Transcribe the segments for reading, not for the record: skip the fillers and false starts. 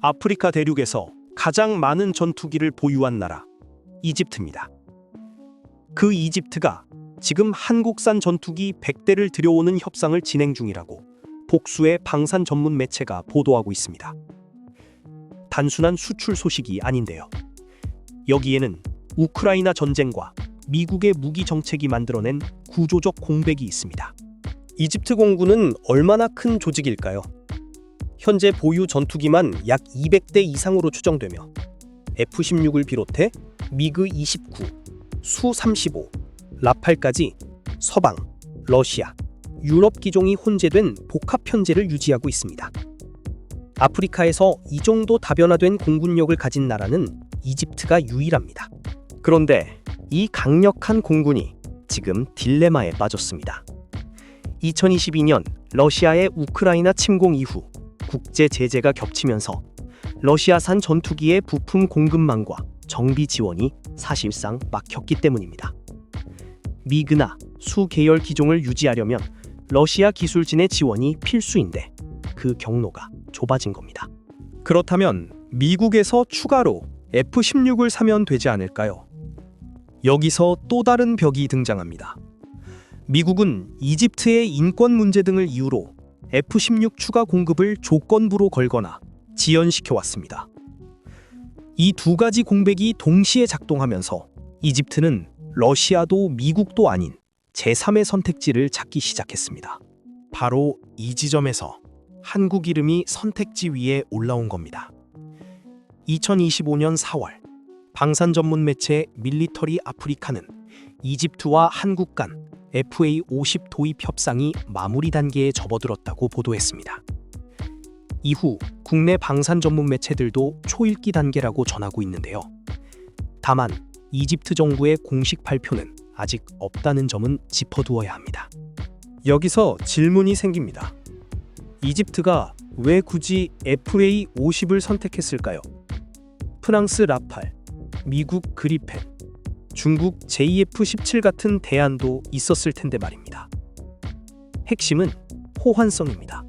아프리카 대륙에서 가장 많은 전투기를 보유한 나라, 이집트입니다. 그 이집트가 지금 한국산 전투기 100대를 들여오는 협상을 진행 중이라고 복수의 방산 전문 매체가 보도하고 있습니다. 단순한 수출 소식이 아닌데요. 여기에는 우크라이나 전쟁과 미국의 무기 정책이 만들어낸 구조적 공백이 있습니다. 이집트 공군은 얼마나 큰 조직일까요? 현재 보유 전투기만 약 200대 이상으로 추정되며 F-16을 비롯해 미그 29, 수 35, 라팔까지 서방, 러시아, 유럽 기종이 혼재된 복합 편제를 유지하고 있습니다. 아프리카에서 이 정도 다변화된 공군력을 가진 나라는 이집트가 유일합니다. 그런데 이 강력한 공군이 지금 딜레마에 빠졌습니다. 2022년 러시아의 우크라이나 침공 이후 국제 제재가 겹치면서 러시아산 전투기의 부품 공급망과 정비 지원이 사실상 막혔기 때문입니다. 미그나 수 계열 기종을 유지하려면 러시아 기술진의 지원이 필수인데 그 경로가 좁아진 겁니다. 그렇다면 미국에서 추가로 F-16을 사면 되지 않을까요? 여기서 또 다른 벽이 등장합니다. 미국은 이집트의 인권 문제 등을 이유로 F-16 추가 공급을 조건부로 걸거나 지연시켜 왔습니다. 이 두 가지 공백이 동시에 작동하면서 이집트는 러시아도 미국도 아닌 제3의 선택지를 찾기 시작했습니다. 바로 이 지점에서 한국 이름이 선택지 위에 올라온 겁니다. 2025년 4월 방산 전문 매체 밀리터리 아프리카는 이집트와 한국 간 FA-50 도입 협상이 마무리 단계에 접어들었다고 보도했습니다. 이후 국내 방산 전문 매체들도 초읽기 단계라고 전하고 있는데요. 다만 이집트 정부의 공식 발표는 아직 없다는 점은 짚어두어야 합니다. 여기서 질문이 생깁니다. 이집트가 왜 굳이 FA-50을 선택했을까요? 프랑스 라팔, 미국 그리펜, 중국 JF-17 같은 대안도 있었을 텐데 말입니다. 핵심은 호환성입니다.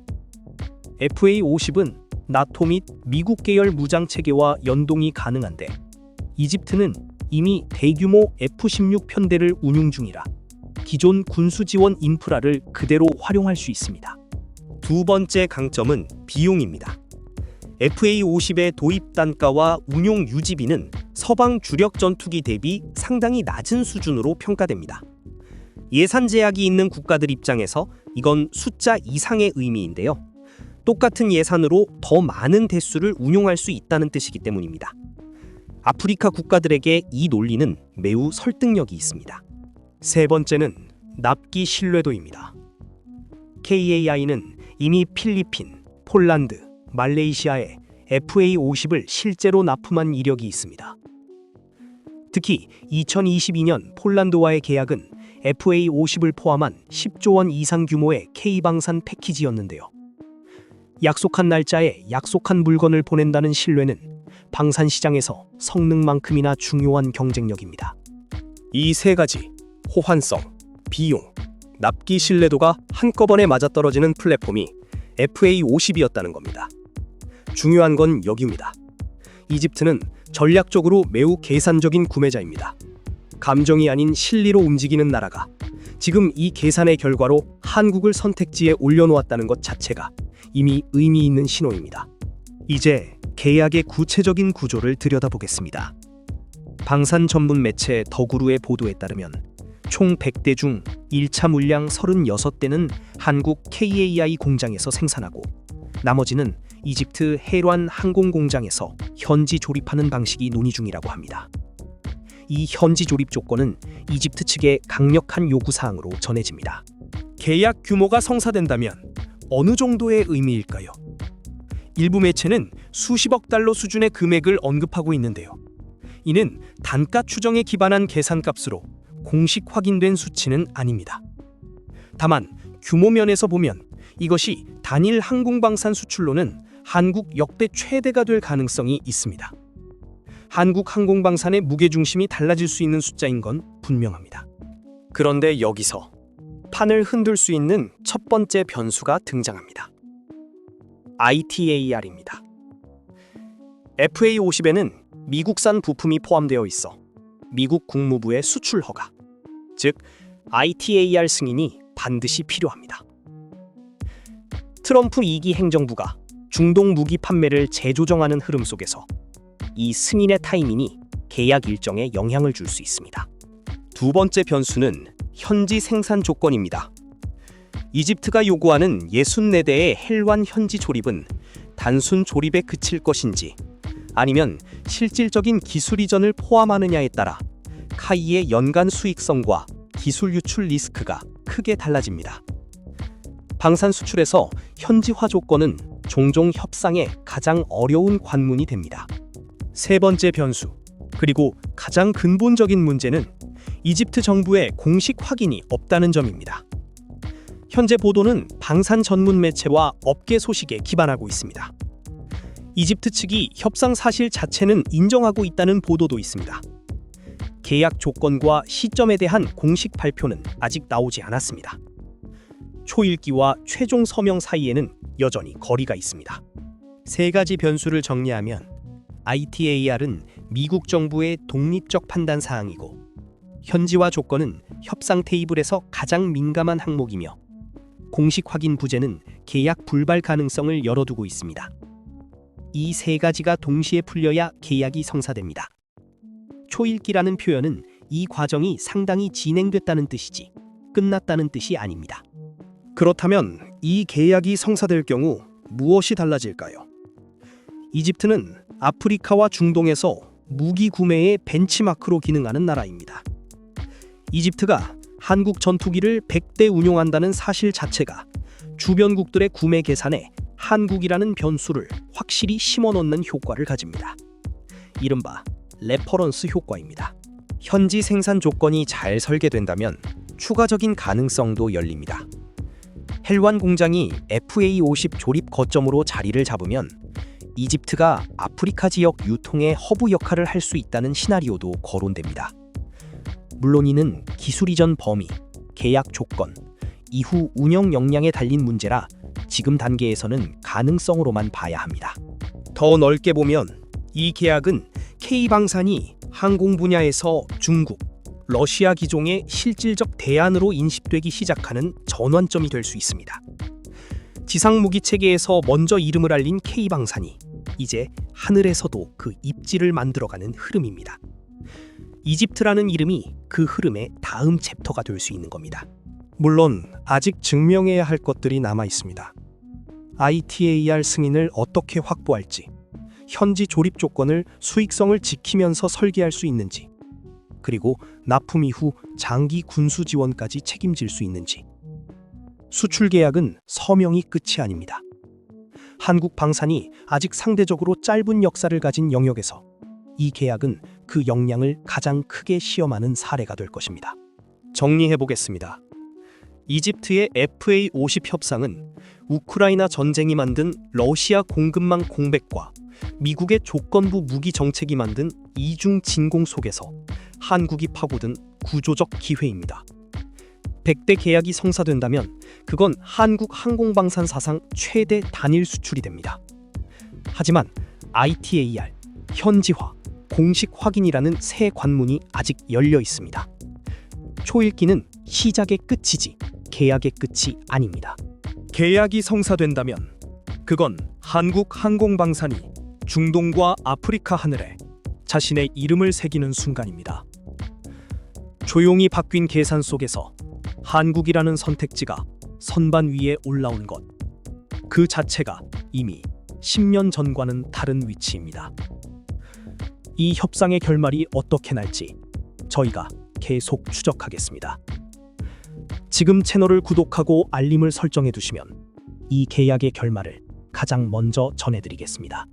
FA-50은 나토 및 미국 계열 무장 체계와 연동이 가능한데 이집트는 이미 대규모 F-16 편대를 운용 중이라 기존 군수 지원 인프라를 그대로 활용할 수 있습니다. 두 번째 강점은 비용입니다. FA-50의 도입 단가와 운용 유지비는 서방 주력 전투기 대비 상당히 낮은 수준으로 평가됩니다. 예산 제약이 있는 국가들 입장에서 이건 숫자 이상의 의미인데요. 똑같은 예산으로 더 많은 대수를 운용할 수 있다는 뜻이기 때문입니다. 아프리카 국가들에게 이 논리는 매우 설득력이 있습니다. 세 번째는 납기 신뢰도입니다. KAI는 이미 필리핀, 폴란드, 말레이시아에 FA-50을 실제로 납품한 이력이 있습니다. 특히 2022년 폴란드와의 계약은 FA-50을 포함한 10조 원 이상 규모의 K방산 패키지였는데요. 약속한 날짜에 약속한 물건을 보낸다는 신뢰는 방산 시장에서 성능만큼이나 중요한 경쟁력입니다. 이 세 가지, 호환성, 비용, 납기 신뢰도가 한꺼번에 맞아떨어지는 플랫폼이 FA-50이었다는 겁니다. 중요한 건 여기입니다. 이집트는 전략적으로 매우 계산적인 구매자입니다. 감정이 아닌 실리로 움직이는 나라가 지금 이 계산의 결과로 한국을 선택지에 올려놓았다는 것 자체가 이미 의미 있는 신호입니다. 이제 계약의 구체적인 구조를 들여다보겠습니다. 방산 전문 매체 더구루의 보도에 따르면 총 100대 중 1차 물량 36대는 한국 KAI 공장에서 생산하고 나머지는 이집트 헤란 항공 공장에서 현지 조립하는 방식이 논의 중이라고 합니다. 이 현지 조립 조건은 이집트 측의 강력한 요구사항으로 전해집니다. 계약 규모가 성사된다면 어느 정도의 의미일까요? 일부 매체는 수십억 달러 수준의 금액을 언급하고 있는데요. 이는 단가 추정에 기반한 계산값으로 공식 확인된 수치는 아닙니다. 다만 규모 면에서 보면 이것이 단일 항공방산 수출로는 한국 역대 최대가 될 가능성이 있습니다. 한국 항공방산의 무게중심이 달라질 수 있는 숫자인 건 분명합니다. 그런데 여기서 판을 흔들 수 있는 첫 번째 변수가 등장합니다. ITAR입니다. FA50에는 미국산 부품이 포함되어 있어 미국 국무부의 수출 허가, 즉 ITAR 승인이 반드시 필요합니다. 트럼프 2기 행정부가 중동 무기 판매를 재조정하는 흐름 속에서 이 승인의 타이밍이 계약 일정에 영향을 줄 수 있습니다. 두 번째 변수는 현지 생산 조건입니다. 이집트가 요구하는 64대의 헬완 현지 조립은 단순 조립에 그칠 것인지 아니면 실질적인 기술 이전을 포함하느냐에 따라 카이의 연간 수익성과 기술 유출 리스크가 크게 달라집니다. 방산 수출에서 현지화 조건은 종종 협상의 가장 어려운 관문이 됩니다. 세 번째 변수, 그리고 가장 근본적인 문제는 이집트 정부의 공식 확인이 없다는 점입니다. 현재 보도는 방산 전문 매체와 업계 소식에 기반하고 있습니다. 이집트 측이 협상 사실 자체는 인정하고 있다는 보도도 있습니다. 계약 조건과 시점에 대한 공식 발표는 아직 나오지 않았습니다. 초읽기와 최종 서명 사이에는 여전히 거리가 있습니다. 세 가지 변수를 정리하면 ITAR은 미국 정부의 독립적 판단 사항이고, 현지화 조건은 협상 테이블에서 가장 민감한 항목이며, 공식 확인 부재는 계약 불발 가능성을 열어두고 있습니다. 이 세 가지가 동시에 풀려야 계약이 성사됩니다. 초읽기라는 표현은 이 과정이 상당히 진행됐다는 뜻이지 끝났다는 뜻이 아닙니다. 그렇다면 이 계약이 성사될 경우 무엇이 달라질까요? 이집트는 아프리카와 중동에서 무기 구매의 벤치마크로 기능하는 나라입니다. 이집트가 한국 전투기를 100대 운용한다는 사실 자체가 주변국들의 구매 계산에 한국이라는 변수를 확실히 심어놓는 효과를 가집니다. 이른바 레퍼런스 효과입니다. 현지 생산 조건이 잘 설계된다면 추가적인 가능성도 열립니다. 헬완 공장이 FA50 조립 거점으로 자리를 잡으면 이집트가 아프리카 지역 유통의 허브 역할을 할 수 있다는 시나리오도 거론됩니다. 물론 이는 기술 이전 범위, 계약 조건, 이후 운영 역량에 달린 문제라 지금 단계에서는 가능성으로만 봐야 합니다. 더 넓게 보면 이 계약은 K방산이 항공 분야에서 중국, 러시아 기종의 실질적 대안으로 인식되기 시작하는 전환점이 될 수 있습니다. 지상무기 체계에서 먼저 이름을 알린 K방산이 이제 하늘에서도 그 입지를 만들어가는 흐름입니다. 이집트라는 이름이 그 흐름의 다음 챕터가 될 수 있는 겁니다. 물론 아직 증명해야 할 것들이 남아 있습니다. ITAR 승인을 어떻게 확보할지, 현지 조립 조건을 수익성을 지키면서 설계할 수 있는지, 그리고 납품 이후 장기 군수 지원까지 책임질 수 있는지. 수출 계약은 서명이 끝이 아닙니다. 한국 방산이 아직 상대적으로 짧은 역사를 가진 영역에서 이 계약은 그 역량을 가장 크게 시험하는 사례가 될 것입니다. 정리해 보겠습니다. 이집트의 FA50 협상은 우크라이나 전쟁이 만든 러시아 공급망 공백과 미국의 조건부 무기 정책이 만든 이중 진공 속에서 한국이 파고든 구조적 기회입니다. 100대 계약이 성사된다면 그건 한국 항공방산 사상 최대 단일 수출이 됩니다. 하지만 ITAR, 현지화, 공식 확인이라는 새 관문이 아직 열려 있습니다. 초읽기는 시작의 끝이지 계약의 끝이 아닙니다. 계약이 성사된다면 그건 한국 항공방산이 중동과 아프리카 하늘에 자신의 이름을 새기는 순간입니다. 조용히 바뀐 계산 속에서 한국이라는 선택지가 선반 위에 올라온 것, 그 자체가 이미 10년 전과는 다른 위치입니다. 이 협상의 결말이 어떻게 날지 저희가 계속 추적하겠습니다. 지금 채널을 구독하고 알림을 설정해 두시면 이 계약의 결말을 가장 먼저 전해드리겠습니다.